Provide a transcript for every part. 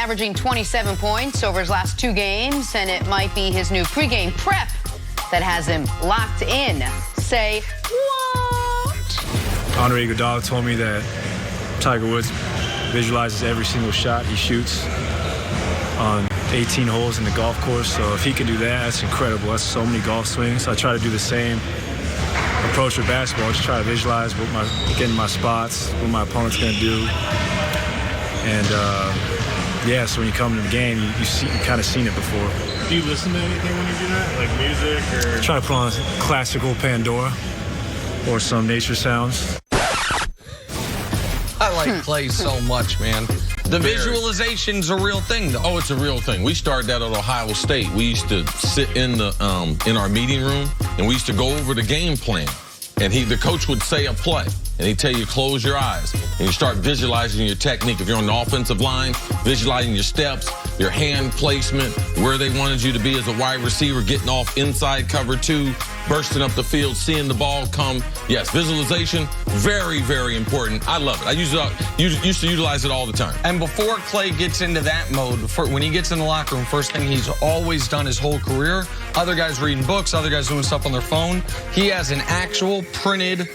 averaging 27 points over his last 2 games, and it might be his new pregame prep that has him locked in. Say what? Andre Iguodala told me that Tiger Woods visualizes every single shot he shoots on 18 holes in the golf course. So if he can do that, that's incredible. That's so many golf swings. I try to do the same approach with basketball. Just try to visualize getting my spots, what my opponent's going to do. And yeah, so when you come into the game, you kind of seen it before. Do you listen to anything when you do that, like music or? Try to put on classical Pandora or some nature sounds. I like Clay so much, man. The visualization's a real thing, though. Oh, it's a real thing. We started that at Ohio State. We used to sit in our meeting room, and we used to go over the game plan. And the coach would say a play, and he'd tell you, close your eyes. And you start visualizing your technique. If you're on the offensive line, visualizing your steps, your hand placement, where they wanted you to be as a wide receiver, getting off inside cover 2, bursting up the field, seeing the ball come. Yes, visualization, very, very important. I love it. I used to utilize it all the time. And before Clay gets into that mode, when he gets in the locker room, first thing he's always done his whole career, other guys reading books, other guys doing stuff on their phone, he has an actual printed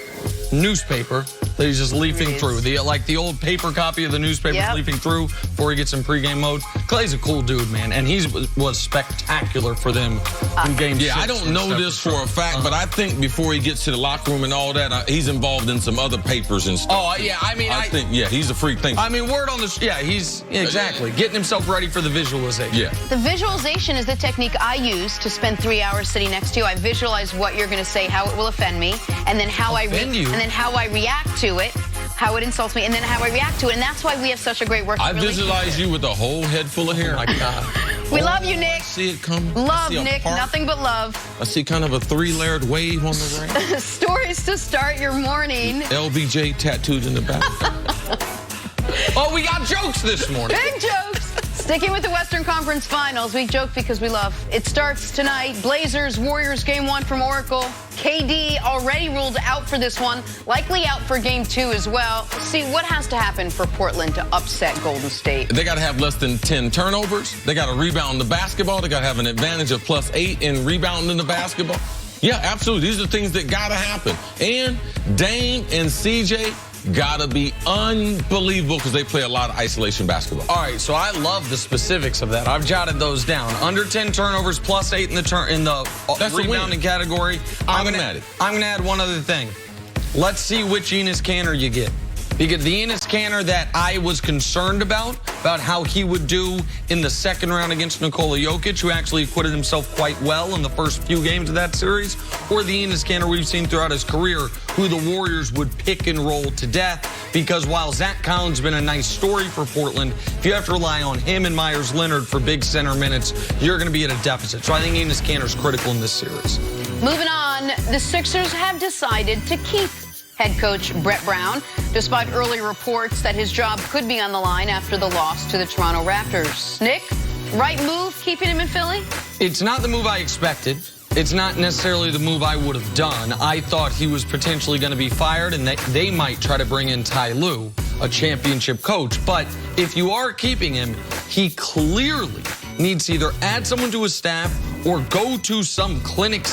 newspaper that he's just leafing through. Like the old paper copy of the newspaper, leafing through before he gets in pregame mode. Clay's a cool dude, man, and he was spectacular for them in game 6. Yeah, I don't know this for a fact, but I think before he gets to the locker room and all that, he's involved in some other papers and stuff. Oh, yeah, I mean, I think, yeah, he's a freak thinker. I mean, word on the, he's, exactly, getting himself ready for the visualization. Yeah. The visualization is the technique I use to spend 3 hours sitting next to you. I visualize what you're going to say, how it will offend me, and then how I react to it, how it insults me, and then how I react to it. And that's why we have such a great working relationship. I visualize you with a whole head full of hair. Oh, my God. We love you, Nick. I see it coming. Love, Nick. Nothing but love. I see kind of a 3-layered wave on the right. Stories to start your morning. LBJ tattooed in the back. Oh, we got jokes this morning. Big jokes. Sticking with the Western Conference Finals, we joke because we love. It starts tonight. Blazers, Warriors, Game 1 from Oracle. KD already ruled out for this one, likely out for Game 2 as well. See, what has to happen for Portland to upset Golden State? They got to have less than 10 turnovers. They got to rebound the basketball. They got to have an advantage of +8 in rebounding the basketball. Yeah, absolutely. These are things that got to happen. And Dame and CJ gotta be unbelievable because they play a lot of isolation basketball. All right, so I love the specifics of that. I've jotted those down. Under 10 turnovers, +8 in the rebounding category. I'm gonna add one other thing. Let's see which Enes Kanter you get. Because the Enes Kanter that I was concerned about how he would do in the second round against Nikola Jokic, who actually acquitted himself quite well in the first few games of that series, or the Enes Kanter we've seen throughout his career, who the Warriors would pick and roll to death. Because while Zach Collins has been a nice story for Portland, if you have to rely on him and Myers Leonard for big center minutes, you're going to be at a deficit. So I think Enes Kanter is critical in this series. Moving on, the Sixers have decided to keep head coach Brett Brown, despite early reports that his job could be on the line after the loss to the Toronto Raptors. Nick, right move keeping him in Philly? It's not the move I expected. It's not necessarily the move I would have done. I thought he was potentially going to be fired and they might try to bring in Ty Lue, a championship coach. But if you are keeping him, he clearly needs to either add someone to his staff or go to some clinic,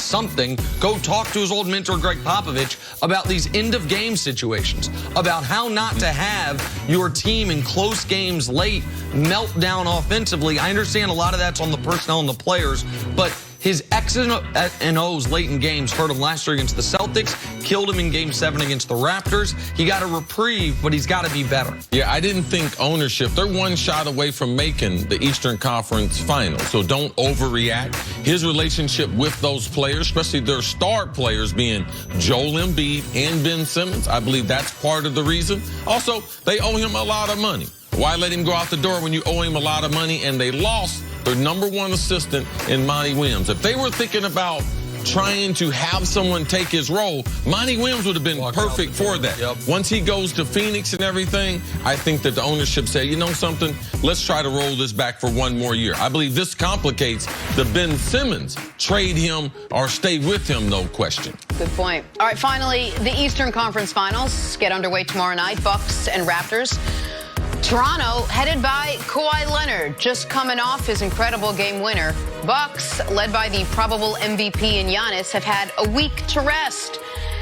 go talk to his old mentor, Greg Popovich, about these end-of-game situations, about how not to have your team in close games late melt down offensively. I understand a lot of that's on the personnel and the players, but his X's and O's late in games hurt him last year against the Celtics, killed him in Game 7 against the Raptors. He got a reprieve, but he's got to be better. Yeah, I didn't think ownership. They're one shot away from making the Eastern Conference Finals, so don't overreact. His relationship with those players, especially their star players being Joel Embiid and Ben Simmons, I believe that's part of the reason. Also, they owe him a lot of money. Why let him go out the door when you owe him a lot of money? And they lost their #1 assistant in Monty Williams. If they were thinking about trying to have someone take his role, Monty Williams would have been perfect for that. Yep. Once he goes to Phoenix and everything, I think that the ownership said, you know something, let's try to roll this back for one more year. I believe this complicates the Ben Simmons. Trade him or stay with him, no question. Good point. All right, finally, the Eastern Conference Finals get underway tomorrow night. Bucks and Raptors. Toronto, headed by Kawhi Leonard, just coming off his incredible game winner. Bucks, led by the probable MVP in Giannis, have had a week to rest.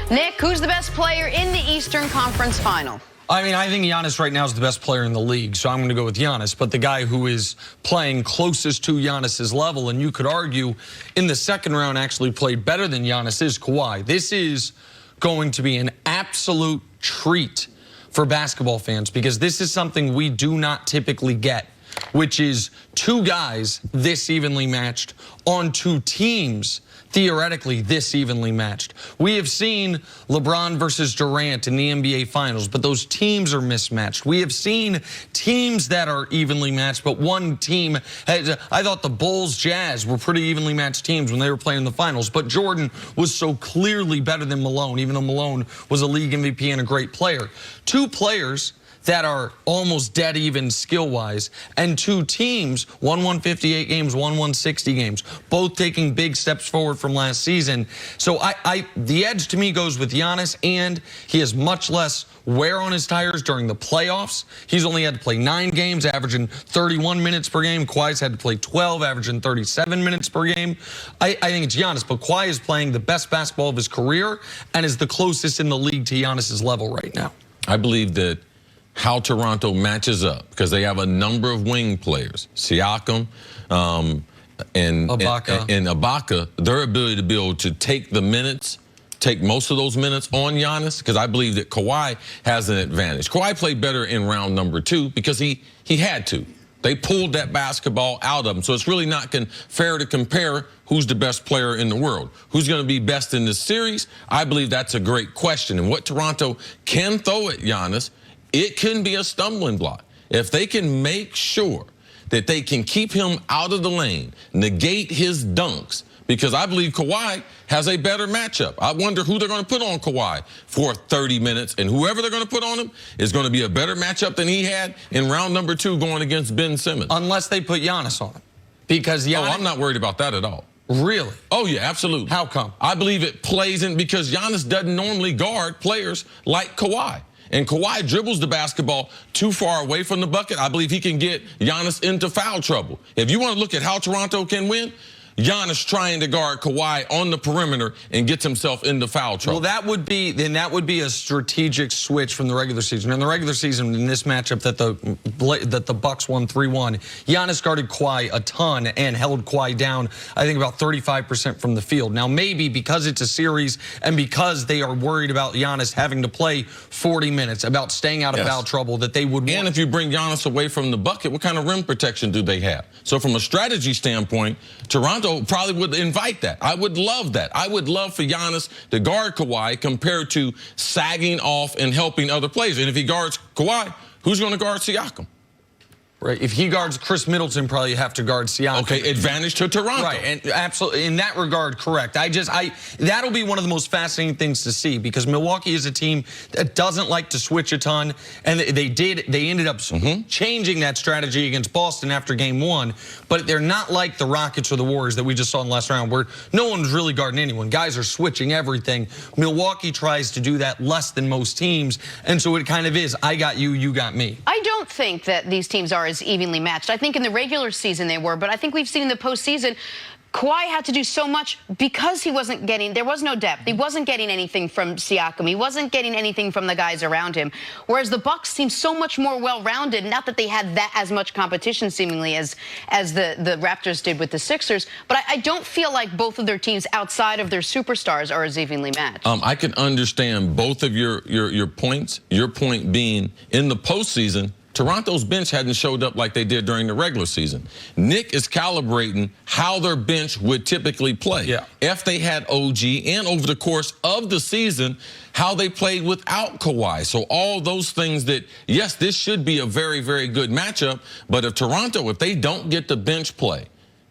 Nick, who's the best player in the Eastern Conference Final? I mean, I think Giannis right now is the best player in the league, so I'm going to go with Giannis. But the guy who is playing closest to Giannis's level, and you could argue in the second round actually played better than Giannis, is Kawhi. This is going to be an absolute treat for basketball fans because this is something we do not typically get, which is two guys this evenly matched on two teams theoretically this evenly matched. We have seen LeBron versus Durant in the NBA Finals, but those teams are mismatched. We have seen teams that are evenly matched, but one team had, I thought the Bulls Jazz were pretty evenly matched teams when they were playing in the finals, but Jordan was so clearly better than Malone, even though Malone was a league MVP and a great player. Two players that are almost dead even skill-wise, and two teams, one won 58 games, one won 60 games, both taking big steps forward from last season. So the edge to me goes with Giannis, and he has much less wear on his tires during the playoffs. He's only had to play 9 games, averaging 31 minutes per game. Kawhi's had to play 12, averaging 37 minutes per game. I think it's Giannis, but Kawhi is playing the best basketball of his career and is the closest in the league to Giannis's level right now. I believe that how Toronto matches up, because they have a number of wing players, Siakam and Ibaka, their ability to be able to take the minutes, take most of those minutes on Giannis, because I believe that Kawhi has an advantage. Kawhi played better in round number 2 because he had to. They pulled that basketball out of him. So it's really not fair to compare who's the best player in the world. Who's going to be best in this series? I believe that's a great question. And what Toronto can throw at Giannis, it can be a stumbling block. If they can make sure that they can keep him out of the lane, negate his dunks, because I believe Kawhi has a better matchup. I wonder who they're going to put on Kawhi for 30 minutes, and whoever they're going to put on him is going to be a better matchup than he had in round number 2 going against Ben Simmons. Unless they put Giannis on him. Because Giannis... Oh, I'm not worried about that at all. Really? Oh, yeah, absolutely. How come? I believe it plays in because Giannis doesn't normally guard players like Kawhi. And Kawhi dribbles the basketball too far away from the bucket. I believe he can get Giannis into foul trouble. If you want to look at how Toronto can win, Giannis trying to guard Kawhi on the perimeter and gets himself into foul trouble. Well, that would be a strategic switch from the regular season. In the regular season, in this matchup that the Bucks won 3-1, Giannis guarded Kawhi a ton and held Kawhi down, I think, about 35% from the field. Now, maybe because it's a series and because they are worried about Giannis having to play 40 minutes, about staying out of foul trouble, that they would And if you bring Giannis away from the bucket, what kind of rim protection do they have? So from a strategy standpoint, Toronto probably would invite that. I would love that. I would love for Giannis to guard Kawhi compared to sagging off and helping other players. And if he guards Kawhi, who's going to guard Siakam? Right. If he guards Chris Middleton, probably have to guard Siakam. Okay, advantage to Toronto. Right, and absolutely, in that regard, correct. That'll be one of the most fascinating things to see because Milwaukee is a team that doesn't like to switch a ton, and they ended up changing that strategy against Boston after game 1, but they're not like the Rockets or the Warriors that we just saw in the last round where no one's really guarding anyone. Guys are switching everything. Milwaukee tries to do that less than most teams, and so it kind of is, I got you, you got me. I don't think that these teams are as evenly matched. I think in the regular season they were, but I think we've seen in the postseason, Kawhi had to do so much because there was no depth. He wasn't getting anything from Siakam. He wasn't getting anything from the guys around him. Whereas the Bucks seem so much more well-rounded, not that they had that as much competition seemingly as the Raptors did with the Sixers, but I don't feel like both of their teams outside of their superstars are as evenly matched. I can understand both of your points. Your point being in the postseason, Toronto's bench hadn't showed up like they did during the regular season. Nick is calibrating how their bench would typically play. Yeah. If they had OG and over the course of the season, how they played without Kawhi. So all those things that, yes, this should be a very, very good matchup, but if Toronto, if they don't get the bench play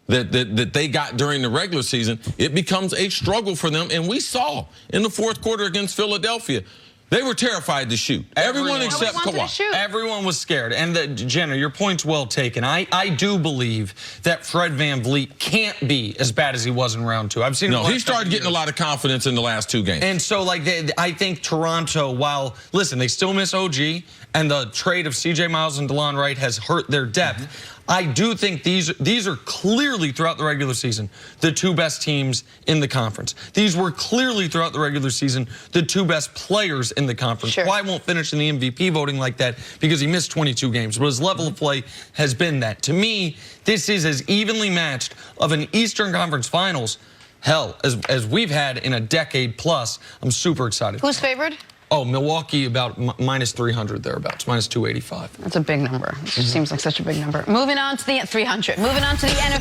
that they got during the regular season, it becomes a struggle for them. And we saw in the fourth quarter against Philadelphia, They were terrified to shoot. Everyone except Kawhi. Everyone was scared. And Jenna, your point's well taken. I do believe that Fred VanVleet can't be as bad as he was in round 2. I've seen. No, he started getting a lot of confidence in the last 2 games. And so, like, I think Toronto, while listen, they still miss OG, and the trade of C.J. Miles and DeLon Wright has hurt their depth. I do think these are clearly throughout the regular season the 2 best teams in the conference. These were clearly throughout the regular season the 2 best players in the conference. Sure. Kawhi won't finish in the MVP voting like that because he missed 22 games, but his level of play has been that. To me, this is as evenly matched of an Eastern Conference Finals, hell, as we've had in a decade plus. I'm super excited. Who's favored? Oh, Milwaukee about minus 300 thereabouts, minus 285. That's a big number. It seems like such a big number. Moving on to the 300. Moving on to the NFL.